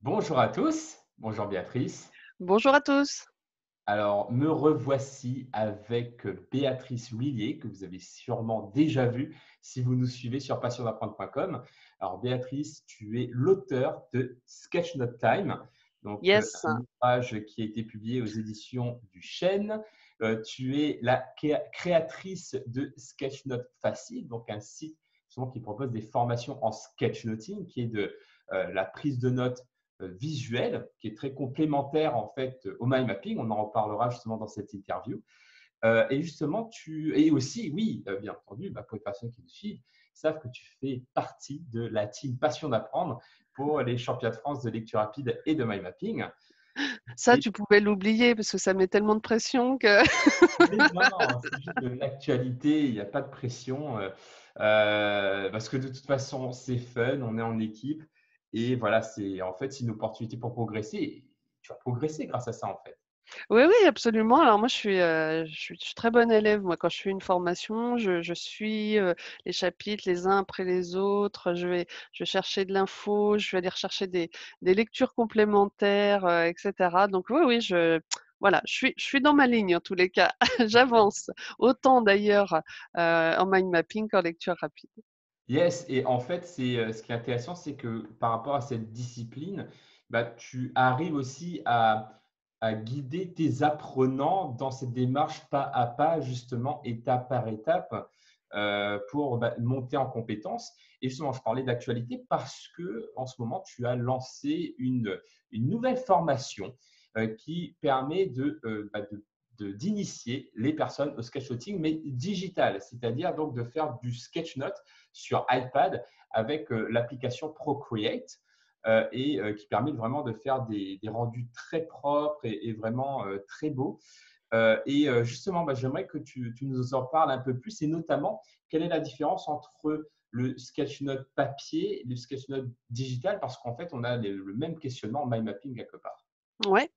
Bonjour à tous, bonjour Béatrice. Bonjour à tous. Alors, me revoici avec Béatrice Lhuillier, que vous avez sûrement déjà vue si vous nous suivez sur passiondapprendre.com. Alors, Béatrice, tu es l'auteur de Sketch Note Time, donc Yes. un ouvrage qui a été publié aux éditions du Chêne. Tu es la créatrice de Sketch Note Facile, donc un site justement qui propose des formations en sketchnoting, qui est de la prise de notes visuel qui est très complémentaire en fait au mind mapping. On en reparlera justement dans cette interview. Et justement, et aussi, oui, bien entendu, pour les personnes qui nous suivent, savent que tu fais partie de la team Passion d'apprendre pour les championnats de France de lecture rapide et de mind mapping. Ça, Et tu pouvais l'oublier parce que ça met tellement de pression que mais non, c'est juste de l'actualité, il n'y a pas de pression, parce que de toute façon, c'est fun, on est en équipe et voilà, c'est en fait c'est une opportunité pour progresser. Et tu vas progresser grâce à ça en fait. oui, oui, absolument. Alors moi, je suis très bonne élève. Moi, quand je fais une formation, je suis, les chapitres les uns après les autres. Je vais chercher de l'info, je vais aller rechercher des lectures complémentaires, et cetera. Donc oui, oui, voilà, je suis dans ma ligne en tous les cas. J'avance. Autant d'ailleurs, en mind mapping qu'en lecture rapide. Yes, et en fait, ce qui est intéressant, c'est que par rapport à cette discipline, tu arrives aussi à guider tes apprenants dans cette démarche pas à pas, justement, étape par étape, pour monter en compétences. Et justement, je parlais d'actualité parce que en ce moment, tu as lancé une nouvelle formation qui permet d'initier les personnes au sketchnoting, mais digital, c'est-à-dire donc de faire du sketchnote sur iPad avec l'application Procreate et qui permet vraiment de faire des rendus très propres et vraiment très beaux. Justement, j'aimerais que tu nous en parles un peu plus et notamment, quelle est la différence entre le sketchnote papier et le sketchnote digital parce qu'en fait, on a le même questionnement en mind mapping quelque part. Ouais,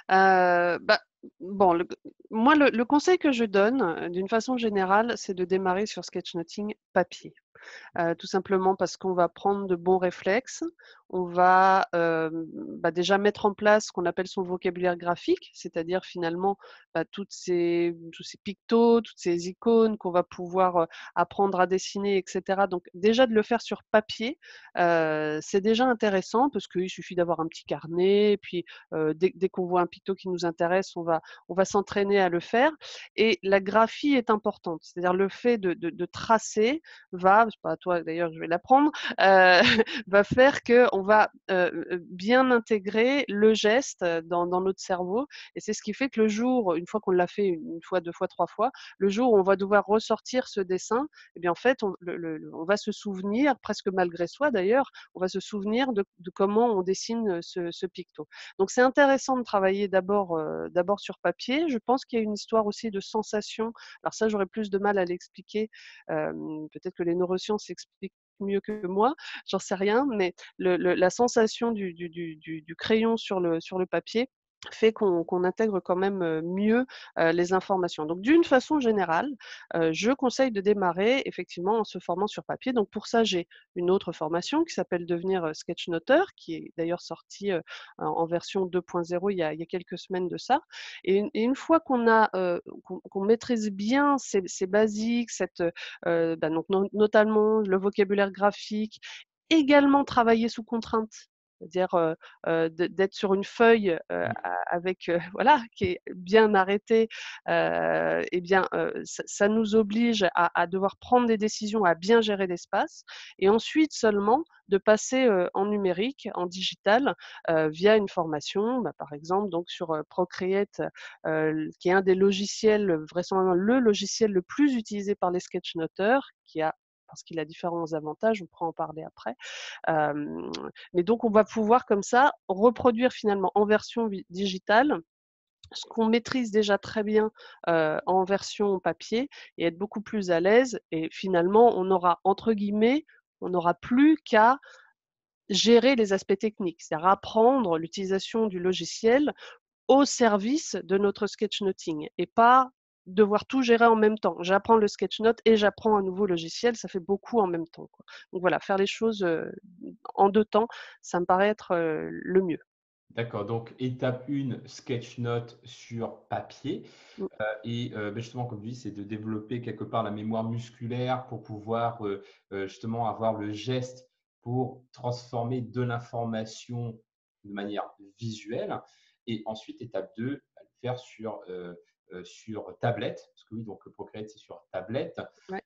bah, bon, moi, le conseil que je donne, d'une façon générale, c'est de démarrer sur sketchnoting papier. Tout simplement parce qu'on va prendre de bons réflexes. On va, déjà mettre en place ce qu'on appelle son vocabulaire graphique, c'est-à-dire finalement, tous ces pictos, toutes ces icônes qu'on va pouvoir, apprendre à dessiner et cetera. Donc déjà de le faire sur papier, c'est déjà intéressant parce qu'il suffit d'avoir un petit carnet et puis, dès qu'on voit un picto qui nous intéresse, on va s'entraîner à le faire et la graphie est importante. C'est-à-dire le fait de tracer c'est pas à toi d'ailleurs que je vais l'apprendre, heu, va faire qu'on va, bien intégrer le geste, dans notre cerveau et c'est ce qui fait que le jour, une fois qu'on l'a fait 1 fois, 2 fois, 3 fois, le jour où on va devoir ressortir ce dessin et bien en fait on va se souvenir, presque malgré soi d'ailleurs, on va se souvenir de comment on dessine, ce picto. Donc c'est intéressant de travailler d'abord sur papier. Je pense qu'il y a une histoire aussi de sensation. Alors ça, j'aurais plus de mal à l'expliquer. Peut-être que les neurosciences expliquent mieux que moi, j'en sais rien, mais la sensation du crayon sur le papier fait qu'on intègre quand même, mieux, les informations. Donc d'une façon générale, je conseille de démarrer effectivement en se formant sur papier. Donc pour ça, j'ai une autre formation qui s'appelle Devenir, sketchnoteur, qui est d'ailleurs sortie, en version 2.0 il y a quelques semaines de ça et une fois qu'on maîtrise bien ces basiques, donc notamment le vocabulaire graphique, également travailler sous contrainte. C'est-à-dire, d'être sur une feuille, avec, voilà, qui est bien arrêtée, et bien, ça nous oblige à devoir prendre des décisions, à bien gérer l'espace et ensuite seulement de passer, en numérique, en digital, via une formation, par exemple donc sur, Procreate, qui est un des logiciels, vraisemblablement le logiciel le plus utilisé par les sketchnoteurs, parce qu'il a différents avantages, on pourra en parler après. Hem, mais donc on va pouvoir comme ça reproduire finalement en version digitale ce qu'on maîtrise déjà très bien, en version papier et être beaucoup plus à l'aise et finalement on aura entre guillemets, on n'aura plus qu'à gérer les aspects techniques. C'est-à-dire apprendre l'utilisation du logiciel au service de notre sketchnoting et pas devoir tout gérer en même temps. J'apprends le sketchnote et j'apprends un nouveau logiciel, ça fait beaucoup en même temps, quoi. Donc voilà, faire les choses en 2 temps, ça me paraît être le mieux. D'accord, donc étape 1, sketchnote sur papier. Mmh. Justement, comme tu dis, c'est de développer quelque part la mémoire musculaire pour pouvoir justement avoir le geste pour transformer de l'information de manière visuelle. Et ensuite, étape 2, à le faire sur tablette, parce que oui, donc Procreate, c'est sur tablette. Ouais.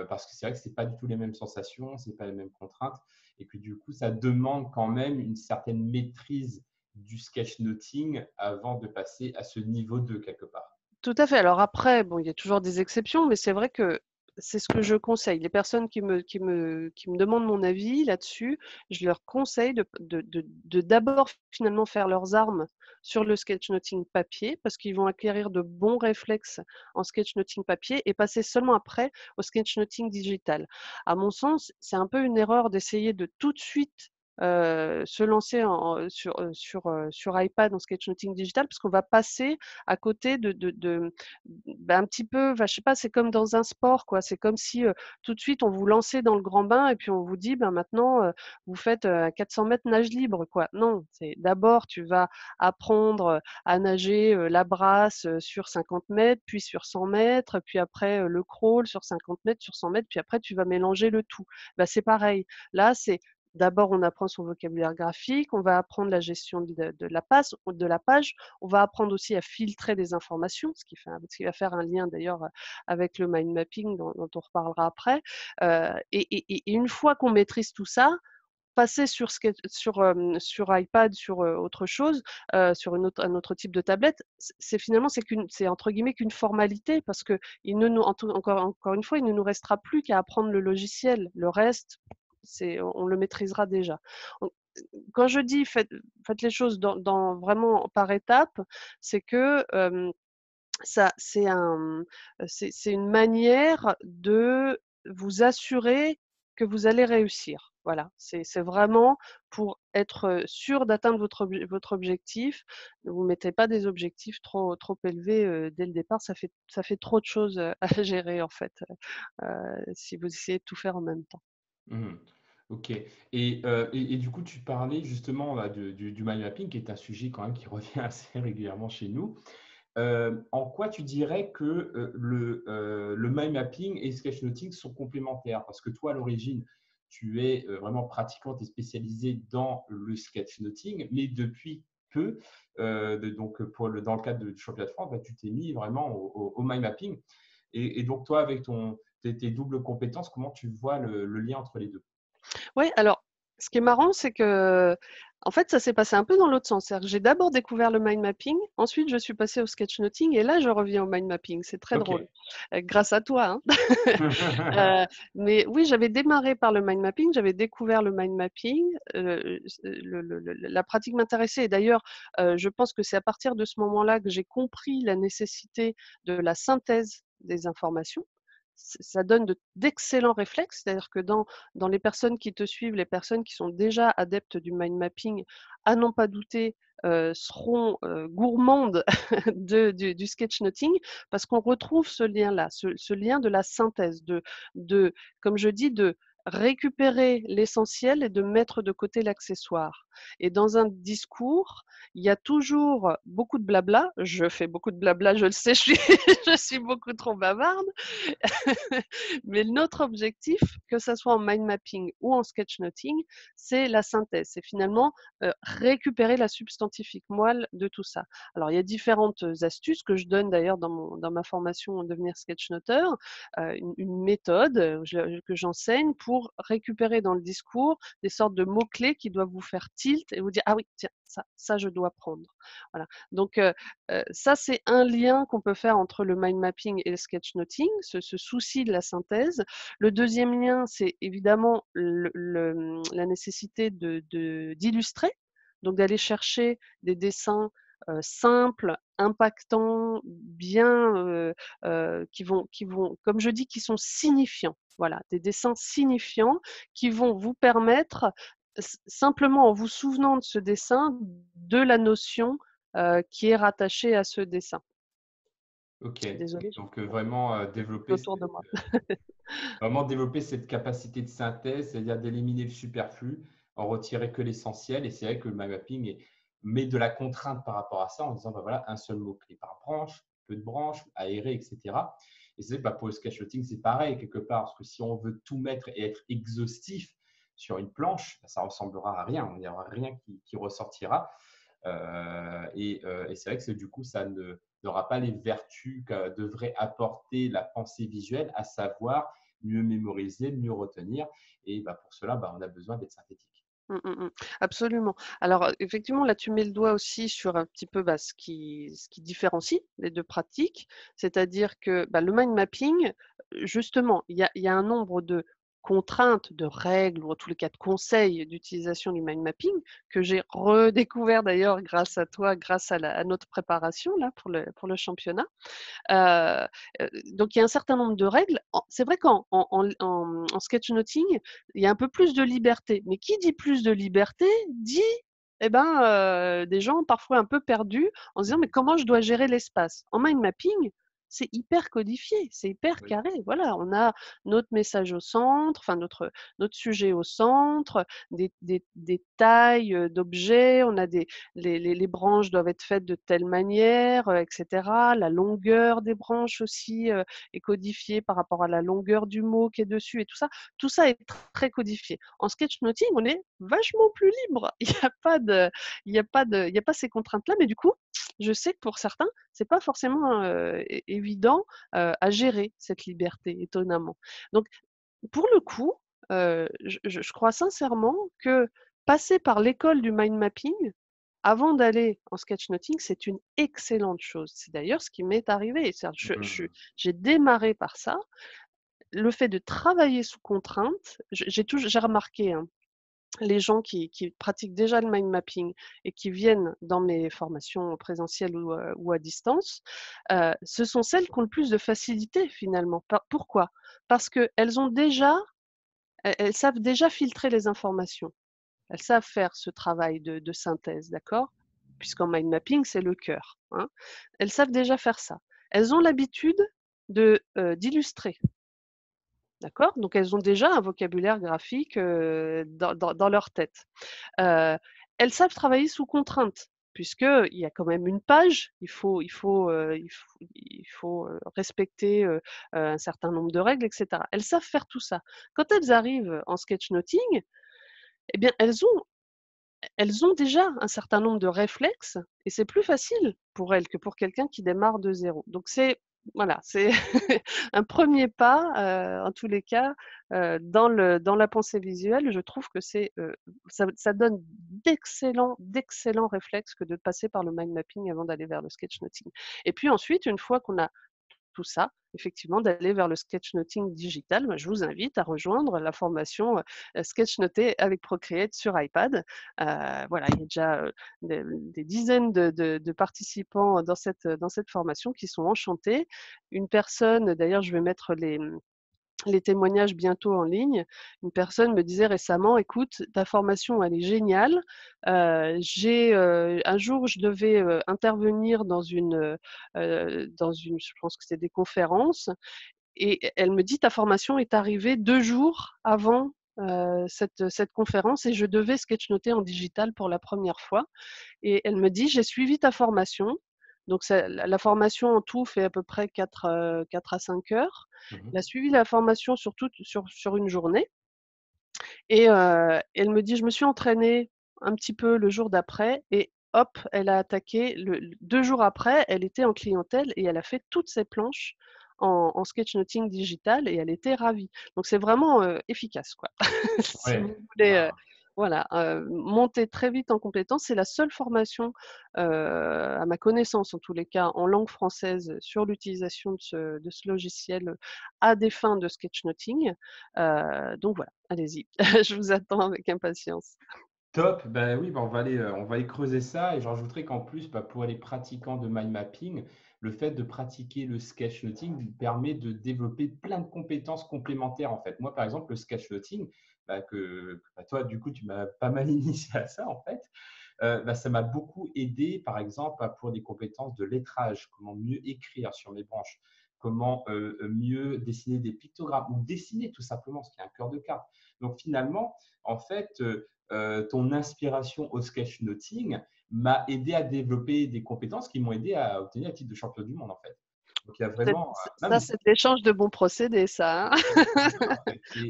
Parce que c'est vrai que ce n'est pas du tout les mêmes sensations, ce n'est pas les mêmes contraintes. Et puis du coup, ça demande quand même une certaine maîtrise du sketchnoting avant de passer à ce niveau 2 quelque part. Tout à fait. Alors après, bon, il y a toujours des exceptions, mais c'est vrai que c'est ce que je conseille. Les personnes qui me demandent mon avis là-dessus, je leur conseille de d'abord finalement faire leurs armes sur le sketchnoting papier, parce qu'ils vont acquérir de bons réflexes en sketchnoting papier et passer seulement après au sketchnoting digital. À mon sens, c'est un peu une erreur d'essayer de tout de suite se lancer sur iPad en sketchnoting digital, parce qu'on va passer à côté un petit peu, enfin, je sais pas, c'est comme dans un sport, quoi. C'est comme si tout de suite on vous lançait dans le grand bain et puis on vous dit, ben maintenant vous faites 400 mètres nage libre, quoi. Non, c'est d'abord tu vas apprendre à nager la brasse sur 50 mètres, puis sur 100 mètres, puis après le crawl sur 50 mètres, sur 100 mètres, puis après tu vas mélanger le tout. Ben, c'est pareil. Là, c'est d'abord on apprend son vocabulaire graphique, on va apprendre la gestion de la page, on va apprendre aussi à filtrer des informations, ce qui va faire un lien d'ailleurs avec le mind mapping dont on reparlera après. Et une fois qu'on maîtrise tout ça, passer sur iPad, sur autre chose, sur un autre type de tablette, c'est finalement c'est entre guillemets qu'une formalité, parce que encore une fois, il ne nous restera plus qu'à apprendre le logiciel. Le reste, on le maîtrisera déjà. Donc, quand je dis faites les choses vraiment par étapes, c'est que ça, c'est une manière de vous assurer que vous allez réussir. Voilà, c'est vraiment pour être sûr d'atteindre votre objectif. Ne vous mettez pas des objectifs trop élevés dès le départ. Ça fait trop de choses à gérer en fait, si vous essayez de tout faire en même temps. Mmh. OK. Et du coup, tu parlais justement là, du mind mapping, qui est un sujet quand même qui revient assez régulièrement chez nous. En quoi tu dirais que le mind mapping et le sketchnoting sont complémentaires? Parce que toi, à l'origine, tu es vraiment pratiquante et spécialisée dans le sketchnoting, mais depuis peu, donc dans le cadre du championnat de France, bah, tu t'es mis vraiment au mind mapping. Et donc, toi, avec tes doubles compétences, comment tu vois le lien entre les deux? Ouais, alors, ce qui est marrant, c'est que, en fait, ça s'est passé un peu dans l'autre sens. C'est-à-dire que j'ai d'abord découvert le mind mapping, ensuite je suis passée au sketchnoting et là je reviens au mind mapping. C'est très drôle. OK. Grâce à toi, hein. Heu, mais oui, j'avais démarré par le mind mapping, j'avais découvert le mind mapping, la pratique m'intéressait et d'ailleurs, je pense que c'est à partir de ce moment-là que j'ai compris la nécessité de la synthèse des informations. Ça donne d'excellents réflexes, c'est-à-dire que dans les personnes qui te suivent, les personnes qui sont déjà adeptes du mind mapping, à n'en pas douter, seront gourmandes du sketchnoting, parce qu'on retrouve ce lien-là, ce lien de la synthèse, comme je dis, de récupérer l'essentiel et de mettre de côté l'accessoire. Et dans un discours, il y a toujours beaucoup de blabla. Je fais beaucoup de blabla, je le sais, je suis beaucoup trop bavarde. Mais notre objectif, que ça soit en mind mapping ou en sketchnoting, c'est la synthèse. C'est finalement récupérer la substantifique moelle de tout ça. Alors, il y a différentes astuces que je donne d'ailleurs dans ma formation en devenir sketchnoteur, une méthode que j'enseigne pour récupérer dans le discours des sortes de mots-clés qui doivent vous faire tilt et vous dire ah oui, tiens, ça je dois prendre. Voilà. Donc, ça, c'est un lien qu'on peut faire entre le mind mapping et le sketchnoting, ce souci de la synthèse. Le deuxième lien, c'est évidemment la nécessité d'illustrer, donc d'aller chercher des dessins simples, impactants, bien, comme je dis, qui sont signifiants. Voilà, des dessins signifiants qui vont vous permettre, simplement en vous souvenant de ce dessin, de la notion qui est rattaché à ce dessin. Ok. Désolée, j'ai Donc, vraiment, fait autour de moi. vraiment développer cette capacité de synthèse, c'est-à-dire d'éliminer le superflu, en retirer que l'essentiel. Et c'est vrai que le mind mapping met de la contrainte par rapport à ça en disant, bah, voilà, un seul mot-clé par branche, peu de branches, aéré, etc. Et c'est vrai que bah, pour le sketchnoting, c'est pareil quelque part, parce que si on veut tout mettre et être exhaustif sur une planche, bah, ça ressemblera à rien, il n'y aura rien qui ressortira. Et c'est vrai que du coup, ça n'aura pas les vertus que devrait apporter la pensée visuelle, à savoir mieux mémoriser, mieux retenir. Et bah, pour cela, bah, on a besoin d'être synthétique. Mmh, mmh mh. Absolument. Alors, effectivement, là, tu mets le doigt aussi sur un petit peu, bah, ce qui différencie les 2 pratiques. C'est-à-dire que, bah, le mind mapping, justement, il y a un nombre de contraintes, de règles ou en tous les cas de conseils d'utilisation du mind mapping que j'ai redécouvert d'ailleurs grâce à toi, grâce à notre préparation là pour le championnat. Heu donc il y a un certain nombre de règles. C'est vrai qu'en sketchnoting, il y a un peu plus de liberté. Mais qui dit plus de liberté, dit, eh ben, des gens parfois un peu perdus en se disant: «Mais comment je dois gérer l'espace?» En mind mapping, c'est hyper codifié, c'est hyper Oui. carré. Voilà, on a notre message au centre, enfin notre sujet au centre, des tailles, d'objets, on a des les branches doivent être faites de telle manière, et cetera. La longueur des branches aussi, est codifiée par rapport à la longueur du mot qui est dessus et tout ça. Tout ça est très codifié. En sketchnoting, on est vachement plus libre. Il y a pas ces contraintes-là, mais du coup, je sais que pour certains, c'est pas forcément, évident, à gérer cette liberté, étonnamment. Donc pour le coup, je crois sincèrement que passer par l'école du mind mapping, avant d'aller en sketchnoting, c'est une excellente chose. C'est d'ailleurs ce qui m'est arrivé. C'est-à-dire Mmh. j'ai démarré par ça. Le fait de travailler sous contrainte, j'ai remarqué, hein, les gens qui pratiquent déjà le mind mapping et qui viennent dans mes formations présentielles ou à distance, ce sont celles qui ont le plus de facilité finalement. Pourquoi? Parce qu'elles ont déjà elles savent déjà filtrer les informations. Elles savent faire ce travail de synthèse, d'accord? Puisqu'en mind mapping, c'est le cœur, hein. Elles savent déjà faire ça. Elles ont l'habitude d'illustrer, d'accord? Donc elles ont déjà un vocabulaire graphique, dans leur tête. Heu, Elles savent travailler sous contrainte, puisqu'il y a quand même une page, il faut, respecter, un certain nombre de règles et cetera. Elles savent faire tout ça. Quand elles arrivent en sketchnoting, eh bien elles ont déjà un certain nombre de réflexes et c'est plus facile pour elles que pour quelqu'un qui démarre de zéro. Donc c'est voilà, c'est un premier pas, en tous les cas, dans la pensée visuelle. Je trouve que ça donne d'excellents réflexes que de passer par le mind mapping avant d'aller vers le sketchnoting. Et puis ensuite, une fois qu'on a tout ça, effectivement, d'aller vers le sketchnoting digital. Moi, je vous invite à rejoindre la formation Sketchnoter avec Procreate sur iPad. Voilà, il y a déjà des dizaines de participants dans cette formation qui sont enchantés. Une personne, d'ailleurs, je vais mettre les témoignages bientôt en ligne. Une personne me disait récemment: «Écoute, ta formation, elle est géniale. Un jour, je devais, intervenir dans une je pense que c'est des conférences et elle me dit: «Ta formation est arrivée 2 jours avant, cette conférence et je devais sketchnoter en digital pour la première fois». Et elle me dit: «J'ai suivi ta formation». Donc ça la formation en tout fait à peu près 4 à 5 heures. Mmh. Elle a suivi la formation sur une journée et elle me dit: «Je me suis entraînée un petit peu le jour d'après et hop, elle a attaqué le 2 jours après, elle était en clientèle et elle a fait toutes ses planches en sketchnoting digital et elle était ravie». Donc c'est vraiment, efficace quoi. Si Ouais. vous voulez, Waouh. voilà, monter très vite en compétences, c'est la seule formation, à ma connaissance en tous les cas, en langue française sur l'utilisation de ce logiciel, à des fins de sketchnoting. Donc voilà, allez-y, je vous attends avec impatience. Top, bah, oui, bah, on va aller creuser ça et je rajouterais qu'en plus, bah, pour les pratiquants de mind mapping, le fait de pratiquer le sketchnoting permet de développer plein de compétences complémentaires, en fait. Moi, par exemple, le sketchnoting, bah, toi, du coup, tu m'as pas mal initié à ça, en fait. Ça m'a beaucoup aidé, par exemple, pour des compétences de lettrage, comment mieux écrire sur mes branches, comment mieux dessiner des pictogrammes ou dessiner tout simplement, ce qui est un cœur de carte. Donc finalement, en fait, ton inspiration au sketchnoting m'a aidé à développer des compétences qui m'ont aidé à obtenir le titre de champion du monde, en fait. Donc il y a vraiment même Ça, c'est l'échange de bons procédés, ça, hein.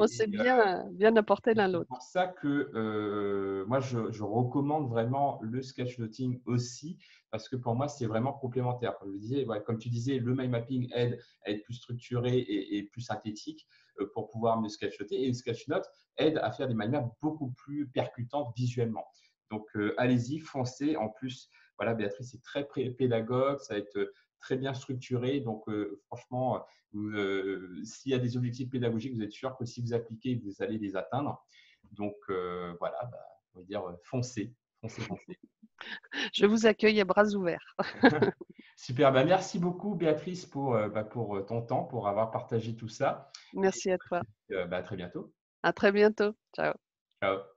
On s'est et bien apporté Et l'un c'est l'autre. pour ça que moi, je recommande vraiment le sketchnoting aussi, parce que pour moi, c'est vraiment complémentaire. Comme je disais, ouais, comme tu disais, le mind mapping aide à être plus structuré et plus synthétique pour pouvoir mieux sketchnoter. Et le sketchnote aide à faire des mind maps beaucoup plus percutantes visuellement. Donc, allez-y, foncez. En plus, voilà, Béatrice est très pédagogue, ça va être très bien structuré. Donc, franchement, s'il y a des objectifs pédagogiques, vous êtes sûr que si vous appliquez, vous allez les atteindre. Donc, voilà, on va dire foncez, foncez, foncez. Je vous accueille à bras ouverts. Super, merci beaucoup Béatrice pour ton temps, pour avoir partagé tout ça. Et Merci à toi. à très bientôt. À très bientôt. Ciao. Ciao.